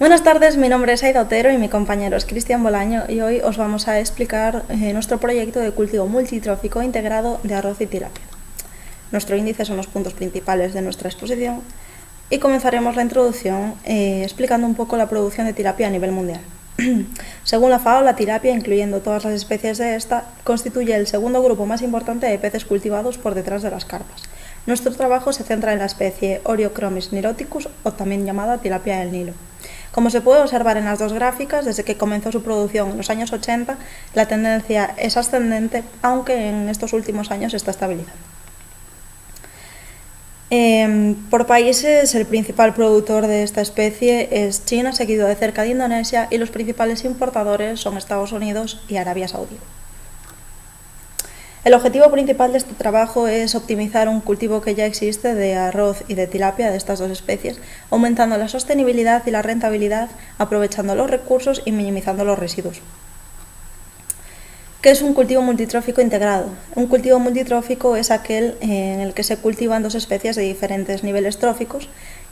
Buenas tardes, mi nombre es Aida Otero y mi compañero es Cristian Bolaño y hoy os vamos a explicar nuestro proyecto de cultivo multitrófico integrado de arroz y tilapia. Nuestro índice son los puntos principales de nuestra exposición y comenzaremos la introducción explicando un poco la producción de tilapia a nivel mundial. Según la FAO, la tilapia, incluyendo todas las especies de esta, constituye el segundo grupo más importante de peces cultivados por detrás de las carpas. Nuestro trabajo se centra en la especie Oreochromis niloticus, o también llamada tilapia del Nilo. Como se puede observar en las dos gráficas, desde que comenzó su producción en los años 80, la tendencia es ascendente, aunque en estos últimos años se está estabilizando. Por países, el principal productor de esta especie es China, seguido de cerca de Indonesia, y los principales importadores son Estados Unidos y Arabia Saudí. El objetivo principal de este trabajo es optimizar un cultivo que ya existe de arroz y de tilapia de estas dos especies, aumentando la sostenibilidad y la rentabilidad, aprovechando los recursos y minimizando los residuos. ¿Qué es un cultivo multitrófico integrado? Un cultivo multitrófico es aquel en el que se cultivan dos especies de diferentes niveles tróficos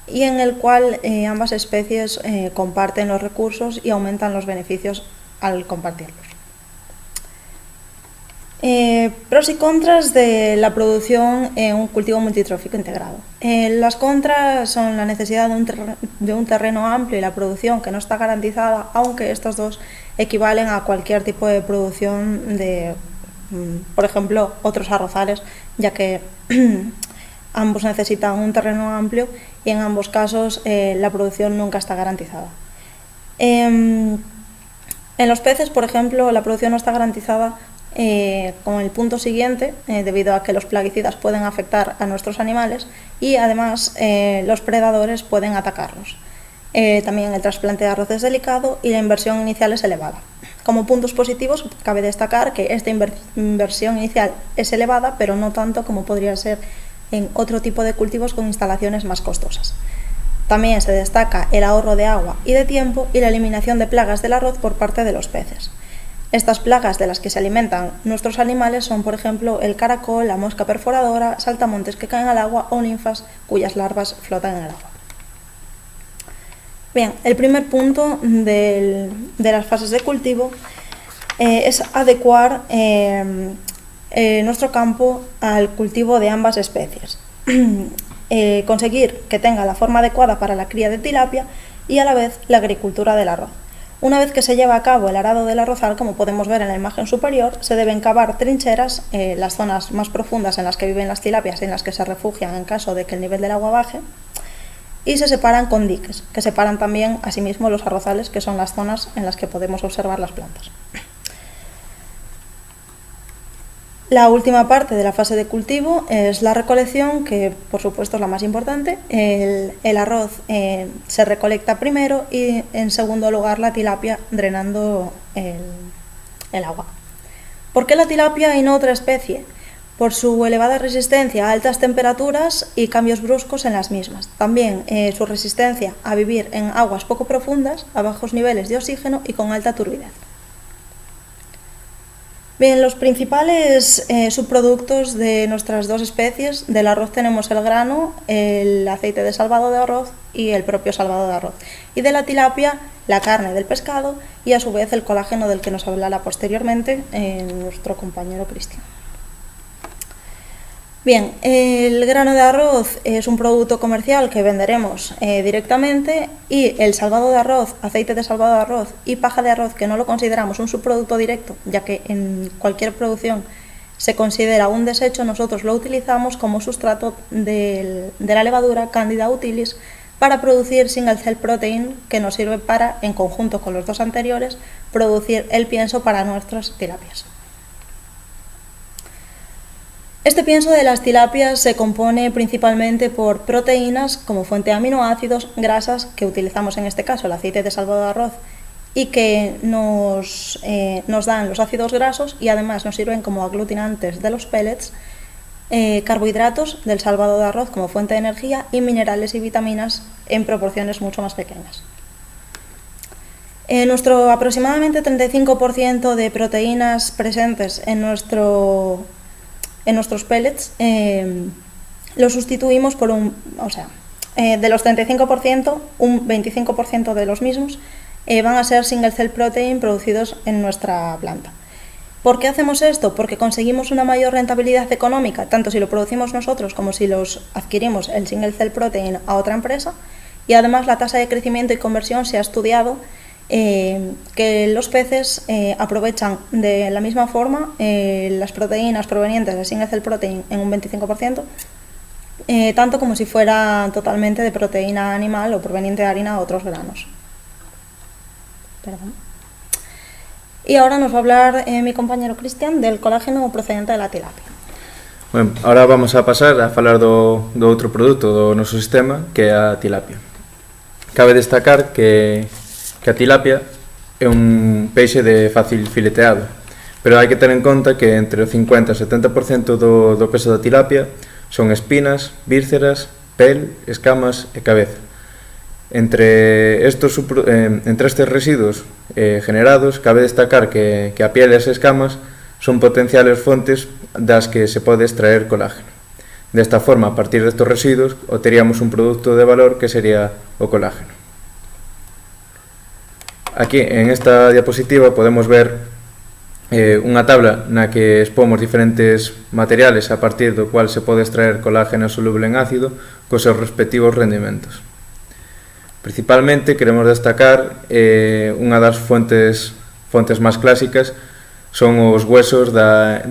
y en el cual ambas especies comparten los recursos y aumentan los beneficios al compartirlos. Pros y contras de la producción en un cultivo multitrófico integrado. Las contras son la necesidad de un terreno amplio y la producción que no está garantizada, aunque estos dos equivalen a cualquier tipo de producción de, por ejemplo, otros arrozales, ya que ambos necesitan un terreno amplio y en ambos casos la producción nunca está garantizada. En los peces, por ejemplo, la producción no está garantizada con el punto siguiente, debido a que los plaguicidas pueden afectar a nuestros animales y además los predadores pueden atacarlos. También el trasplante de arroz es delicado y la inversión inicial es elevada. Como puntos positivos, cabe destacar que esta inversión inicial es elevada, pero no tanto como podría ser en otro tipo de cultivos con instalaciones más costosas. También se destaca el ahorro de agua y de tiempo y la eliminación de plagas del arroz por parte de los peces. Estas plagas de las que se alimentan nuestros animales son, por ejemplo, el caracol, la mosca perforadora, saltamontes que caen al agua o ninfas cuyas larvas flotan en el agua. Bien, el primer punto de las fases de cultivo es adecuar nuestro campo al cultivo de ambas especies. Conseguir que tenga la forma adecuada para la cría de tilapia y a la vez la agricultura del arroz. Una vez que se lleva a cabo el arado del arrozal, como podemos ver en la imagen superior, se deben cavar trincheras, las zonas más profundas en las que viven las tilapias y en las que se refugian en caso de que el nivel del agua baje, y se separan con diques, que separan también asimismo los arrozales, que son las zonas en las que podemos observar las plantas. La última parte de la fase de cultivo es la recolección, que por supuesto es la más importante. El arroz se recolecta primero y en segundo lugar la tilapia, drenando el agua. ¿Por qué la tilapia y no otra especie? Por su elevada resistencia a altas temperaturas y cambios bruscos en las mismas. También su resistencia a vivir en aguas poco profundas, a bajos niveles de oxígeno y con alta turbidez. Bien, los principales subproductos de nuestras dos especies, del arroz tenemos el grano, el aceite de salvado de arroz y el propio salvado de arroz. Y de la tilapia, la carne del pescado y a su vez el colágeno del que nos hablará posteriormente nuestro compañero Cristian. Bien, el grano de arroz es un producto comercial que venderemos directamente, y el salvado de arroz, aceite de salvado de arroz y paja de arroz, que no lo consideramos un subproducto directo, ya que en cualquier producción se considera un desecho, nosotros lo utilizamos como sustrato de la levadura Candida utilis para producir single cell protein, que nos sirve para, en conjunto con los dos anteriores, producir el pienso para nuestras tilapias. Este pienso de las tilapias se compone principalmente por proteínas como fuente de aminoácidos, grasas, que utilizamos en este caso el aceite de salvado de arroz y que nos dan los ácidos grasos y además nos sirven como aglutinantes de los pellets, carbohidratos del salvado de arroz como fuente de energía y minerales y vitaminas en proporciones mucho más pequeñas. Nuestro aproximadamente 35% de proteínas presentes en nuestros pellets lo sustituimos de los 35%, un 25% de los mismos van a ser single cell protein producidos en nuestra planta. ¿Por qué hacemos esto? Porque conseguimos una mayor rentabilidad económica, tanto si lo producimos nosotros como si los adquirimos el single cell protein a otra empresa, y además la tasa de crecimiento y conversión se ha estudiado que los peces aprovechan de la misma forma las proteínas provenientes de single cell protein en un 25%, tanto como si fuera totalmente de proteína animal o proveniente de harina o otros granos. Perdón. Y ahora nos va a hablar mi compañero Cristian del colágeno procedente de la tilapia. Bueno, ahora vamos a pasar a falar do outro produto do noso sistema, que é a tilapia. Cabe destacar que a tilapia é un peixe de fácil fileteado, pero hai que ter en conta que entre o 50 e o 70% do peso da tilapia son espinas, vísceras, pel, escamas e cabeza. Entre estes residuos generados, cabe destacar que a piel e as escamas son potenciales fontes das que se pode extraer colágeno. Desta forma, a partir destes residuos, obteríamos un produto de valor que sería o colágeno. Aquí, en esta diapositiva, podemos ver unha tabla na que expomos diferentes materiales a partir do cual se pode extraer colágeno soluble en ácido cos seus respectivos rendimentos. Principalmente queremos destacar unha das fontes máis clásicas son os huesos da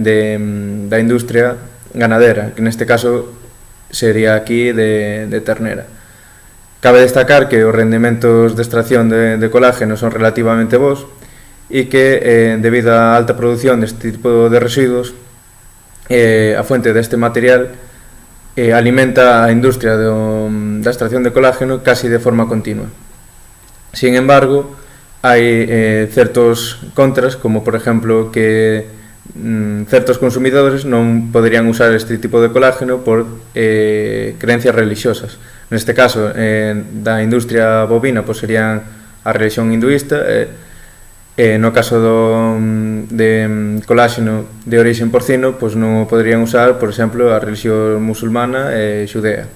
industria ganadera, que neste caso sería aquí de ternera. Cabe destacar que os rendimentos de extracción de colágeno son relativamente bons e que, debido á alta produción deste tipo de residuos, a fuente deste material alimenta a industria da extracción de colágeno casi de forma continua. Sin embargo, hai certos contras, como por exemplo que certos consumidores non poderían usar este tipo de colágeno por creencias religiosas. Neste caso, da industria bovina, pois serían a religión hinduista, no caso de colágeno de origen porcino, pois non o poderían usar, por exemplo, a religión musulmana e xudea.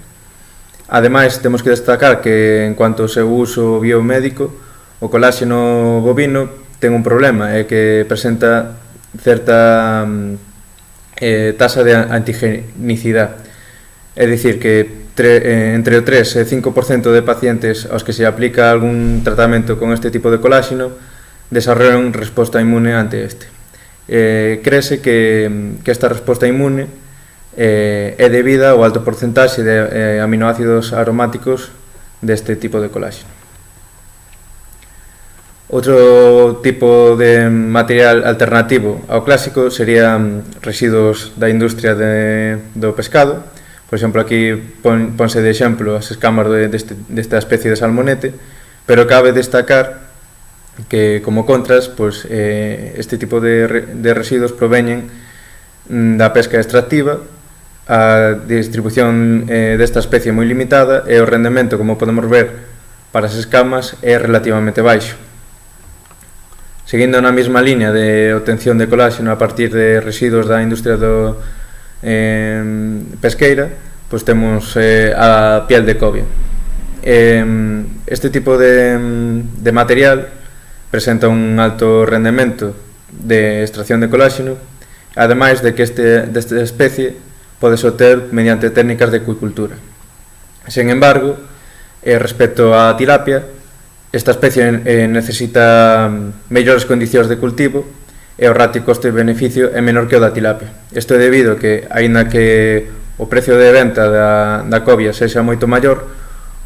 Ademais, temos que destacar que, en cuanto ao seu uso biomédico, o colágeno bovino ten un problema, é que presenta certa tasa de antigenicidade. É dicir, que entre o 3 e 5% de pacientes aos que se aplica algún tratamento con este tipo de colágeno desarrollan resposta inmune ante este. Créese que esta resposta inmune é debida ao alto porcentaxe de aminoácidos aromáticos deste tipo de colágeno. Outro tipo de material alternativo ao clásico serían residuos da industria do pescado. Por exemplo, aquí ponse de exemplo as escamas desta especie de salmonete, pero cabe destacar que, como contras, pues, este tipo de residuos proveñen da pesca extractiva, a distribución desta especie é moi limitada e o rendemento, como podemos ver, para as escamas é relativamente baixo. Seguindo na mesma liña de obtención de colágeno a partir de residuos da industria pesqueira, pois temos a piel de cobia. Este tipo de material presenta un alto rendemento de extracción de colágeno, ademais de que desta especie pode obter mediante técnicas de acuicultura. Sen embargo, respecto á tilapia, esta especie necesita mellores condicións de cultivo e o ratio coste-beneficio é menor que o da tilapia. Isto é debido a que, aínda que o precio de venta da cobia sexa moito maior,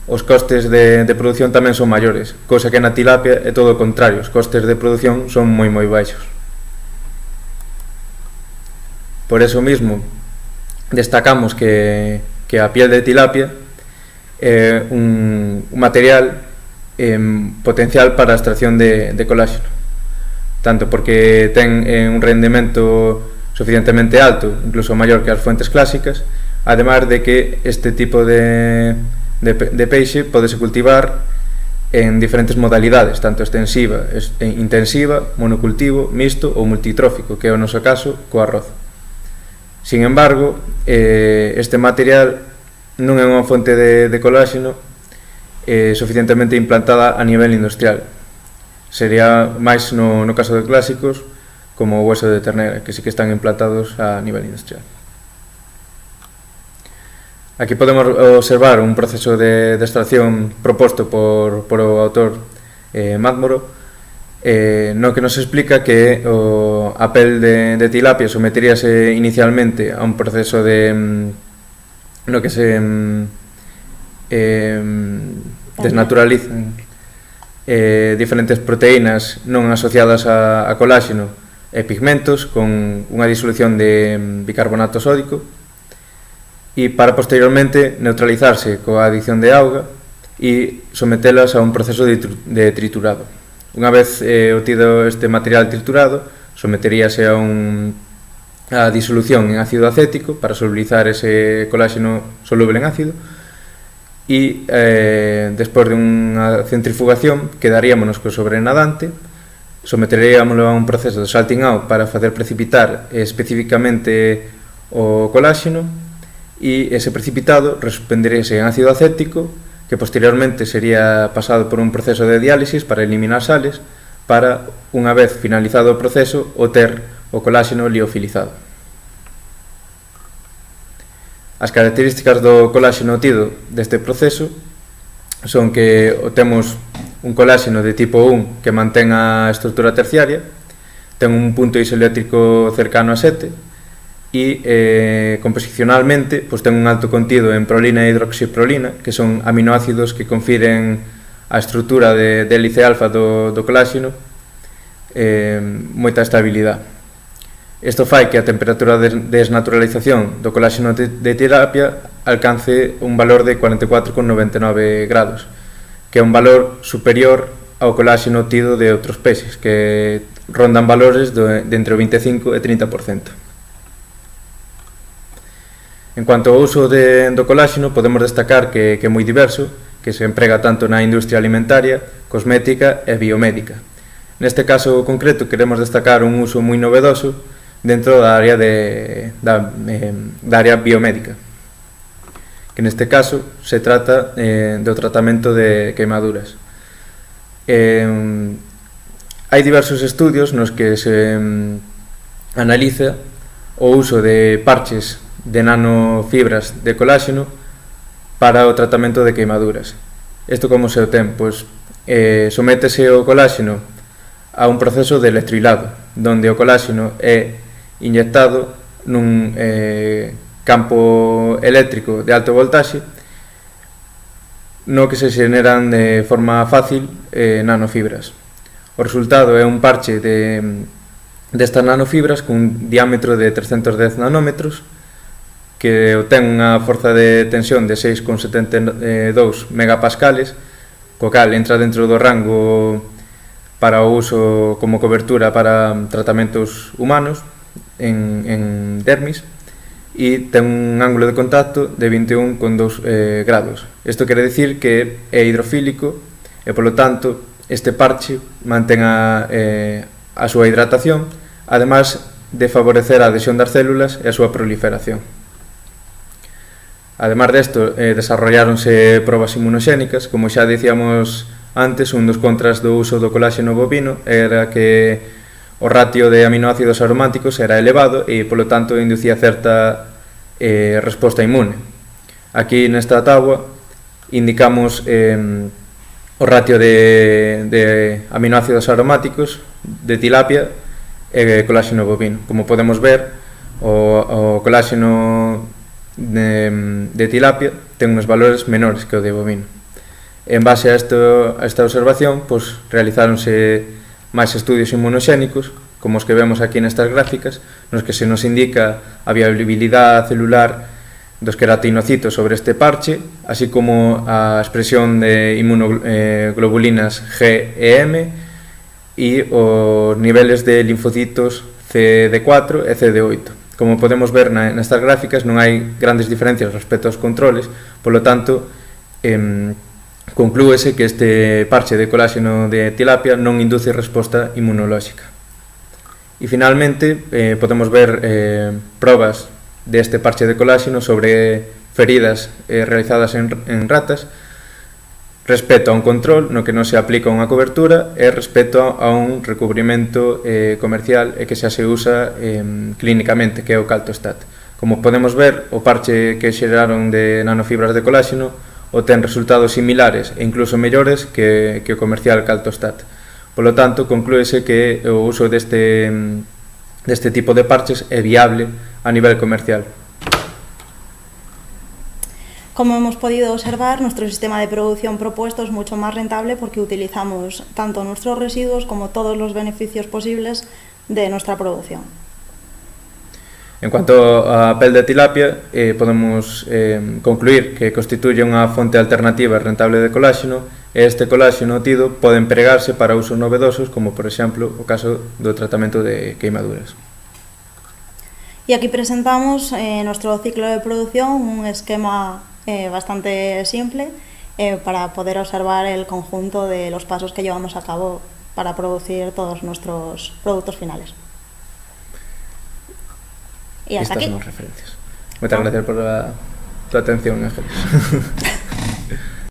os costes de produción tamén son maiores, cousa que na tilapia é todo o contrario, os costes de produción son moi baixos. Por eso mismo, destacamos que a piel de tilapia é un material potencial para a extracción de colágeno, tanto porque ten un rendemento suficientemente alto, incluso maior que as fuentes clásicas, ademais de que este tipo de peixe podese cultivar en diferentes modalidades, tanto extensiva, intensiva, monocultivo, mixto ou multitrófico, que é o noso caso co arroz. Sin embargo, este material non é unha fonte de coláxeno suficientemente implantada a nivel industrial. Sería máis no caso de clásicos como o hueso de ternera, que sí que están implantados a nivel industrial. Aquí podemos observar un proceso de extracción proposto por o autor Mádmoro, no que nos explica que a pel de tilapia someteríase inicialmente a un proceso no que se desnaturalizan diferentes proteínas non asociadas a coláxeno e pigmentos con unha disolución de bicarbonato sódico, e para posteriormente neutralizarse coa adición de auga e sometelas a un proceso de triturado. Unha vez obtido este material triturado, someteríase a disolución en ácido acético para solubilizar ese coláxeno soluble en ácido, e despois de unha centrifugación quedaríamos co sobrenadante, someteríamoslo a un proceso de salting out para facer precipitar especificamente o coláxeno, e ese precipitado responderíase en ácido acético, que posteriormente sería pasado por un proceso de diálisis para eliminar sales, para, unha vez finalizado o proceso, obter o coláxeno liofilizado. As características do coláxeno obtido deste proceso son que obtemos un coláxeno de tipo 1 que mantén a estrutura terciaria, ten un punto isoeléctrico cercano a 7, e composicionalmente ten un alto contido en prolina e hidroxiprolina, que son aminoácidos que confiren a estrutura de hélice alfa do coláxeno moita estabilidade. Isto fai que a temperatura de desnaturalización do coláxeno de tilapia alcance un valor de 44,99 grados, que é un valor superior ao coláxeno obtido de outros peixes, que rondan valores de entre o 25 e 30%. En cuanto ao uso do coláxeno, podemos destacar que é moi diverso, que se emprega tanto na industria alimentaria, cosmética e biomédica. Neste caso concreto, queremos destacar un uso moi novedoso dentro da área da área biomédica, que neste caso se trata do tratamento de queimaduras. Hai diversos estudios nos que se analiza o uso de parches de nanofibras de coláxeno para o tratamento de queimaduras. Isto como se obtén? Sométese o coláxeno a un proceso de electroilado, donde o coláxeno é inyectado nun campo eléctrico de alto voltaxe, no que se xeneran de forma fácil nanofibras. O resultado é un parche destas nanofibras cun diámetro de 310 nanómetros, que obtén unha forza de tensión de 6,72 megapascales, co cal entra dentro do rango para o uso como cobertura para tratamentos humanos en dermis, e ten un ángulo de contacto de 21,2 grados. Isto quere dicir que é hidrofílico e, polo tanto, este parche mantén a súa hidratación, ademais de favorecer a adhesión das células e a súa proliferación. Ademais desto, desarrolláronse probas inmunoxénicas. Como xa dicíamos antes, un dos contras do uso do coláxeno bovino era que o ratio de aminoácidos aromáticos era elevado e, polo tanto, inducía certa resposta inmune. Aquí nesta táboa indicamos o ratio de aminoácidos aromáticos de tilapia e coláxeno bovino. Como podemos ver, o coláxeno de tilapia ten uns valores menores que o de bovino. En base a esta observación, realizáronse máis estudios inmunoxénicos, como os que vemos aquí nestas gráficas, nos que se nos indica a viabilidade celular dos queratinocitos sobre este parche, así como a expresión de inmunoglobulinas G e M e os niveles de linfocitos CD4 e CD8. Como podemos ver nestas gráficas, non hai grandes diferencias respecto aos controles, polo tanto, conclúese que este parche de coláxeno de tilapia non induce resposta inmunolóxica. E finalmente, podemos ver probas deste parche de coláxeno sobre feridas realizadas en ratas, respecto a un control no que non se aplica unha cobertura e respecto a un recubrimento comercial e que xa se usa clínicamente, que é o Caltostat. Como podemos ver, o parche que xeraron de nanofibras de coláxeno obtén resultados similares e incluso mellores que o comercial Caltostat. Polo tanto, conclúese que o uso deste tipo de parches é viable a nivel comercial. Como hemos podido observar, nuestro sistema de producción propuesto es mucho más rentable porque utilizamos tanto nuestros residuos como todos los beneficios posibles de nuestra producción. En cuanto á pel de tilapia, podemos concluir que constituye unha fonte alternativa rentable de coláxeno e este coláxeno obtido pode empregarse para usos novedosos como, por exemplo, o caso do tratamento de queimaduras. Y aquí presentamos nuestro ciclo de producción, un esquema bastante simple para poder observar el conjunto de los pasos que llevamos a cabo para producir todos nuestros productos finales. Y hasta Estas aquí. son las referencias. Muchas gracias por tu atención, Ángeles.